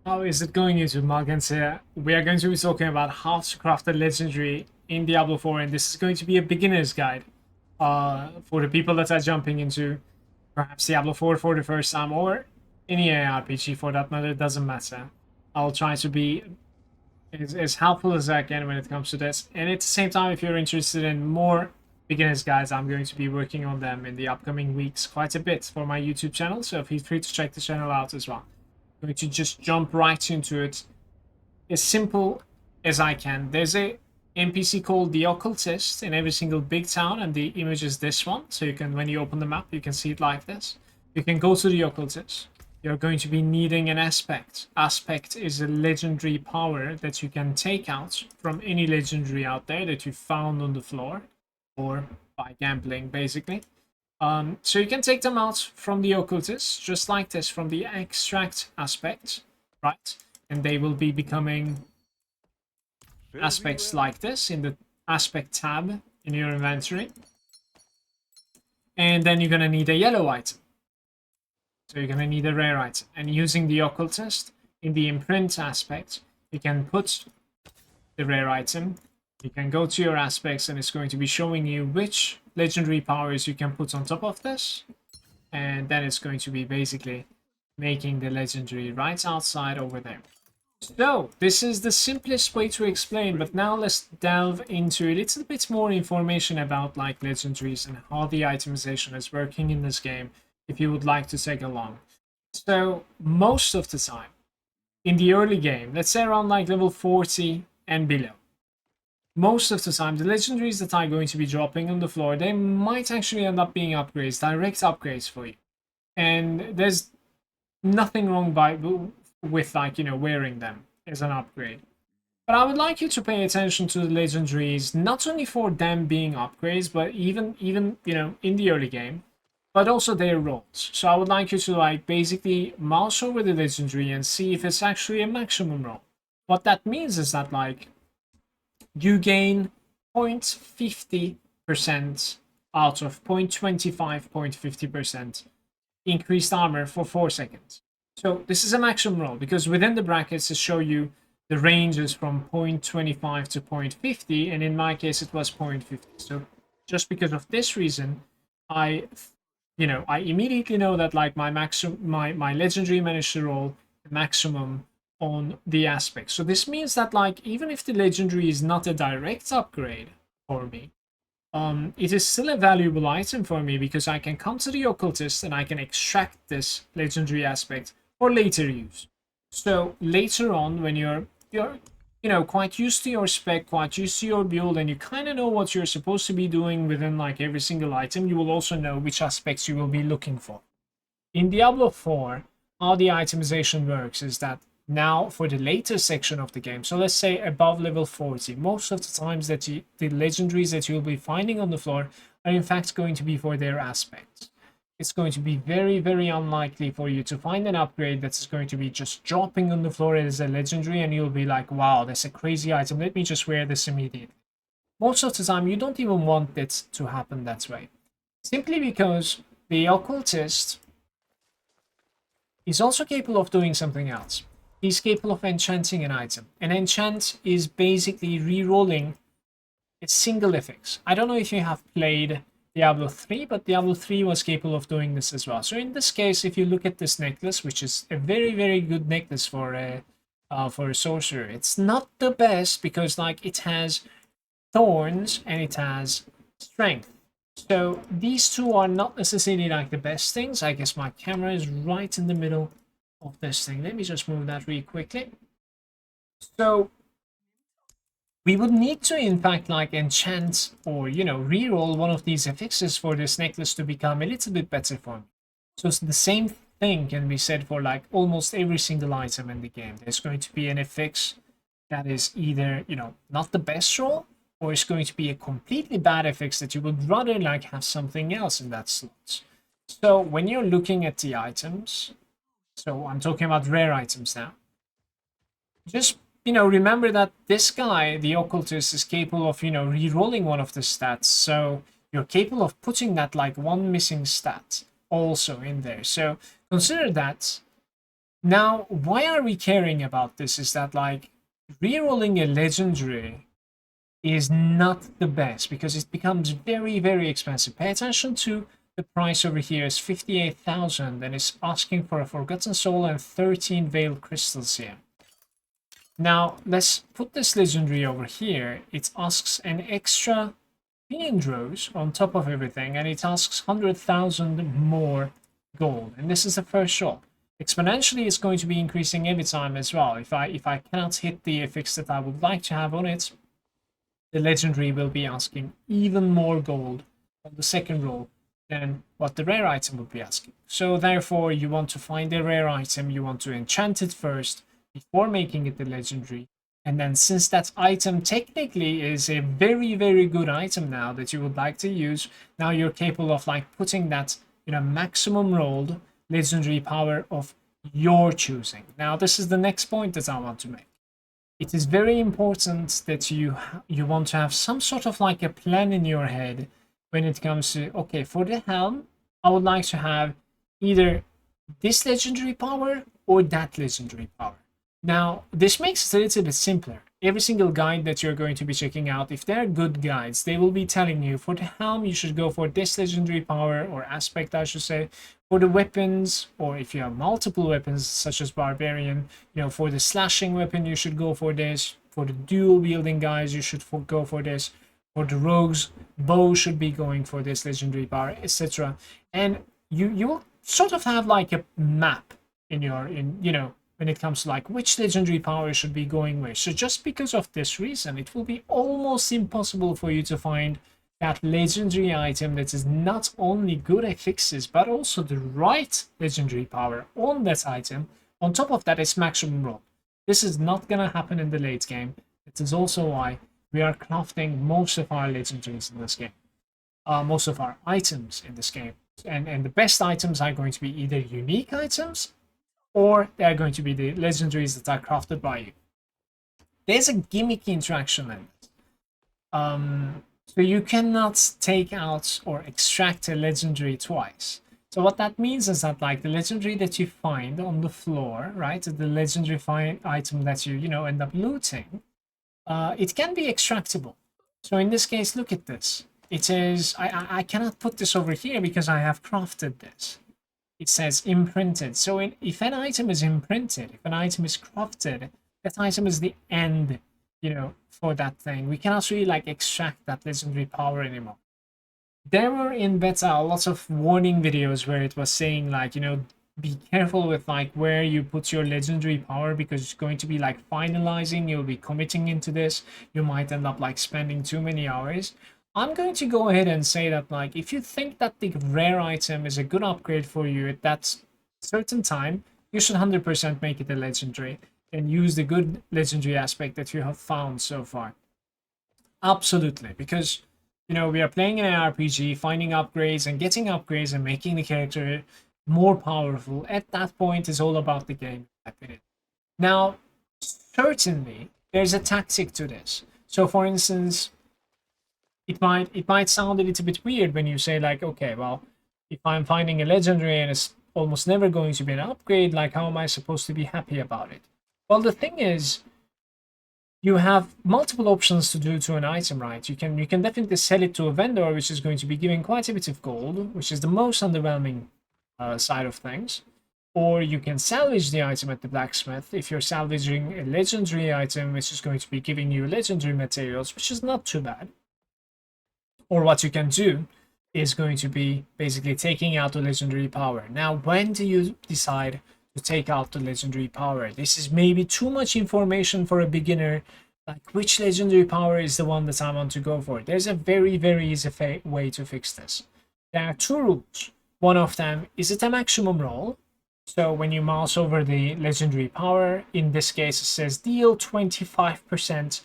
How is it going, YouTube? Malagant here. We are going to be talking about how to craft a legendary in Diablo 4, and this is going to be a beginner's guide for the people that are jumping into perhaps Diablo 4 for the first time, or any RPG for that matter. It doesn't matter. I'll try to be as helpful as I can when it comes to this. And at the same time, if you're interested in more beginner's guides, I'm going to be working on them in the upcoming weeks quite a bit for my YouTube channel, so feel free to check the channel out as well. Going to just jump right into it as simple as I can. There's a NPC called the Occultist in every single big town, and the image is this one. So you can, when you open the map, you can see it like this. You can go to the Occultist. You're going to be needing an aspect. Aspect is a legendary power that you can take out from any legendary out there that you found on the floor, or by gambling, basically. So you can take them out from the Occultist, just like this, from the extract aspect, right? And they will be becoming aspects like this in the aspect tab in your inventory. And then you're going to need a yellow item. So you're going to need a rare item. And using the Occultist in the imprint aspect, you can put the rare item. You can go to your aspects, and it's going to be showing you which legendary powers you can put on top of this. And then it's going to be basically making the legendary right outside over there. So this is the simplest way to explain, but now let's delve into a little bit more information about like legendaries and how the itemization is working in this game, if you would like to take along. So most of the time in the early game, let's say around like level 40 and below, most of the time the legendaries that are going to be dropping on the floor, they might actually end up being upgrades, direct upgrades for you. And there's nothing wrong with like, you know, wearing them as an upgrade. But I would like you to pay attention to the legendaries, not only for them being upgrades, but even you know, in the early game, but also their roles. So I would like you to like basically mouse over the legendary and see if it's actually a maximum role. What that means is that like you gain 0.50% out of 0.25, 0.50% increased armor for 4 seconds. So this is a maximum roll, because within the brackets to show you the range is from 0.25 to 0.50, and in my case it was 0.50. So just because of this reason, I immediately know that like my legendary managed to roll the maximum on the aspect. So this means that like even if the legendary is not a direct upgrade for me, it is still a valuable item for me, because I can come to the Occultist and I can extract this legendary aspect for later use. So later on, when you're quite used to your spec, quite used to your build, and you kind of know what you're supposed to be doing within like every single item, you will also know which aspects you will be looking for. In Diablo 4, how the itemization works is that now for the later section of the game, so let's say above level 40, most of the times that the legendaries that you'll be finding on the floor are in fact going to be for their aspects. It's going to be very, very unlikely for you to find an upgrade that's going to be just dropping on the floor as a legendary and you'll be like, wow, that's a crazy item, let me just wear this immediately. Most of the time you don't even want it to happen that way, simply because the Occultist is also capable of doing something else. He's capable of enchanting an item. An enchant is basically re-rolling a single effects. I don't know if you have played Diablo 3, but Diablo 3 was capable of doing this as well. So in this case, if you look at this necklace, which is a very, very good necklace for a sorcerer, it's not the best because like it has thorns and it has strength. So these two are not necessarily like the best things. I guess my camera is right in the middle of this thing. Let me just move that really quickly. So we would need to in fact like enchant or reroll one of these affixes for this necklace to become a little bit better for me. So the same thing can be said for like almost every single item in the game. There's going to be an affix that is either not the best roll, or it's going to be a completely bad affix that you would rather like have something else in that slot. So when you're looking at the items, so I'm talking about rare items now, just remember that this guy, the Occultist, is capable of re-rolling one of the stats. So you're capable of putting that like one missing stat also in there. So consider that Now, why are we caring about this is that like rerolling a legendary is not the best because it becomes very, very expensive. Pay attention to the price over here is 58,000 and it's asking for a Forgotten Soul and 13 Veiled Crystals here. Now, let's put this legendary over here. It asks an extra fiend rose on top of everything, and it asks 100,000 more gold. And this is the first shop. Exponentially, it's going to be increasing every time as well. If I cannot hit the effects that I would like to have on it, the legendary will be asking even more gold on the second roll than what the rare item would be asking. So therefore, you want to find a rare item, you want to enchant it first before making it the legendary. And then since that item technically is a very, very good item now that you would like to use, now you're capable of like putting that in a maximum rolled legendary power of your choosing. Now, this is the next point that I want to make. It is very important that you want to have some sort of like a plan in your head when it comes to, okay, for the helm, I would like to have either this legendary power or that legendary power. Now, this makes it a little bit simpler. Every single guide that you're going to be checking out, if they're good guides, they will be telling you for the helm, you should go for this legendary power or aspect, I should say. For the weapons, or if you have multiple weapons, such as Barbarian, you know, for the slashing weapon, you should go for this. For the dual wielding guys, you should go for this. For the rogues, bow should be going for this legendary power, etc. And you will sort of have like a map in your, you know, when it comes to like which legendary power should be going where. So just because of this reason, it will be almost impossible for you to find that legendary item that is not only good at fixes, but also the right legendary power on that item. On top of that, it's maximum roll. This is not going to happen in the late game. It is also why we are crafting most of our legendaries in this game. Most of our items in this game. And the best items are going to be either unique items or they're going to be the legendaries that are crafted by you. There's a gimmicky interaction in it. So you cannot take out or extract a legendary twice. So what that means is that like the legendary that you find on the floor, right, the legendary item that you know end up looting, it can be extractable. So in this case, look at this. It is I cannot put this over here because I have crafted this. It says imprinted. So if an item is imprinted, if an item is crafted, that item is the end, you know, for that thing. We cannot really like extract that legendary power anymore. There were in beta lots of warning videos where it was saying like, you know, be careful with like where you put your legendary power because it's going to be like finalizing, you'll be committing into this, you might end up like spending too many hours. I'm going to go ahead and say that like if you think that the rare item is a good upgrade for you at that certain time, you should 100% make it a legendary and use the good legendary aspect that you have found so far. Absolutely, because you know we are playing an RPG, finding upgrades and getting upgrades and making the character more powerful. At that point is all about the game. Now, certainly there's a tactic to this. So for instance, it might sound a little bit weird when you say like, okay, well, if I'm finding a legendary and it's almost never going to be an upgrade, like how am I supposed to be happy about it? Well, the thing is, you have multiple options to do to an item, right? You can definitely sell it to a vendor, which is going to be giving quite a bit of gold, which is the most underwhelming side of things. Or you can salvage the item at the blacksmith if you're salvaging a legendary item, which is going to be giving you legendary materials, which is not too bad. Or what you can do is going to be basically taking out the legendary power. Now, when do you decide to take out the legendary power? This is maybe too much information for a beginner. Like, which legendary power is the one that I want to go for? There's a very, very easy way to fix this. There are two rules. One of them is it a maximum roll? So when you mouse over the legendary power, in this case it says deal 25%.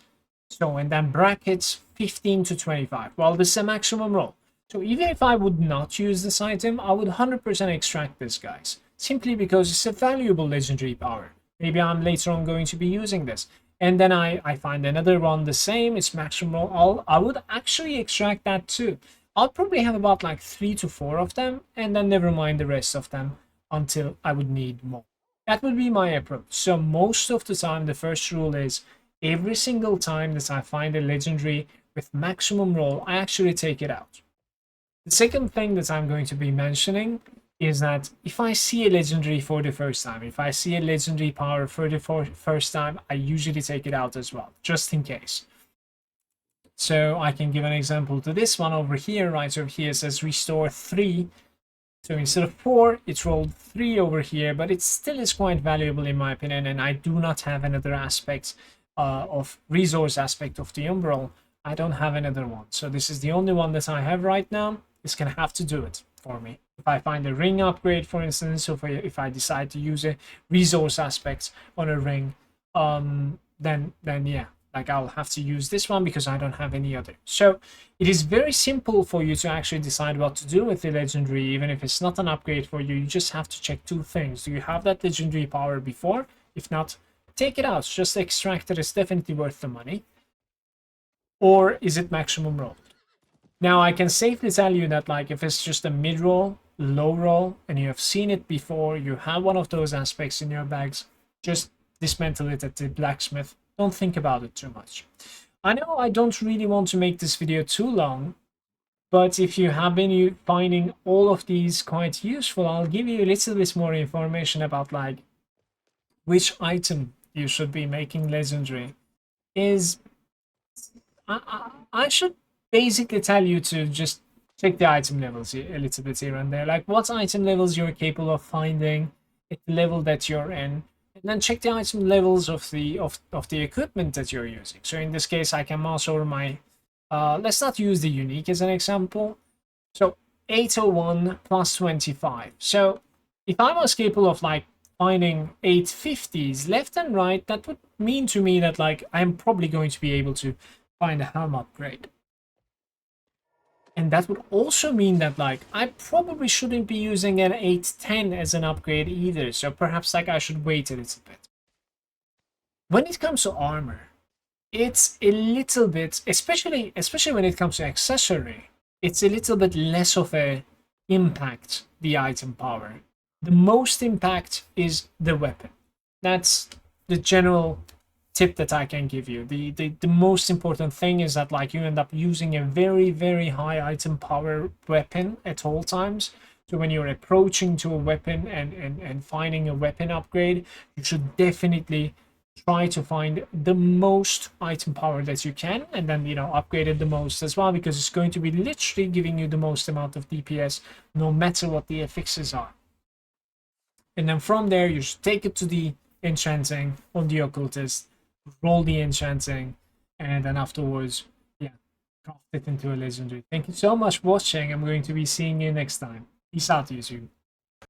So and then brackets 15 to 25. Well, this is a maximum roll. So even if I would not use this item, I would 100% extract this, guys. Simply because it's a valuable legendary power. Maybe I'm later on going to be using this. And then I find another one the same, it's maximum roll. I would actually extract that too. I'll probably have about like 3 to 4 of them, and then never mind the rest of them until I would need more. That would be my approach. So most of the time, the first rule is every single time that I find a legendary with maximum roll, I actually take it out. The second thing that I'm going to be mentioning is that if I see a legendary for the first time, if I see a legendary power for the first time, I usually take it out as well, just in case. So I can give an example to this one over here. Right over here, it says restore 3. So instead of 4, it's rolled 3 over here, but it still is quite valuable in my opinion, and I do not have another aspect of resource aspect of the umbral. I don't have another one. So this is the only one that I have right now. It's going to have to do it for me. If I find a ring upgrade, for instance, or if I decide to use a resource aspect on a ring, then yeah, like I'll have to use this one because I don't have any other. So it is very simple for you to actually decide what to do with the legendary. Even if it's not an upgrade for you, you just have to check two things. Do you have that legendary power before? If not, take it out. Just extract it. It's definitely worth the money. Or is it maximum roll? Now I can safely tell you that, like, if it's just a mid roll, low roll, and you have seen it before, you have one of those aspects in your bags, just dismantle it at the blacksmith. Don't think about it too much. I know I don't really want to make this video too long, but if you have been finding all of these quite useful, I'll give you a little bit more information about, like, which item you should be making legendary. I should basically tell you to just check the item levels a little bit here and there, like what item levels you're capable of finding at the level that you're in, and then check the item levels of the equipment that you're using. So in this case, I can mouse over my let's not use the unique as an example. So 801 plus 25. So if I was capable of, like, finding 850s left and right, that would mean to me that, like, I'm probably going to be able to find a helm upgrade. And that would also mean that, like, I probably shouldn't be using an 810 as an upgrade either. So perhaps, like, I should wait a little bit. When it comes to armor, it's a little bit, especially when it comes to accessory, it's a little bit less of a impact, the item power. The most impact is the weapon. That's the general tip that I can give you. The most important thing is that, like, you end up using a very, very high item power weapon at all times. So when you're approaching to a weapon and finding a weapon upgrade, you should definitely try to find the most item power that you can, and then, you know, upgrade it the most as well, because it's going to be literally giving you the most amount of DPS no matter what the affixes are. And then from there, you should take it to the enchanting on the occultist, roll the enchanting, and then afterwards, yeah, craft it into a legendary. Thank you so much for watching. I'm going to be seeing you next time. Peace out, YouTube.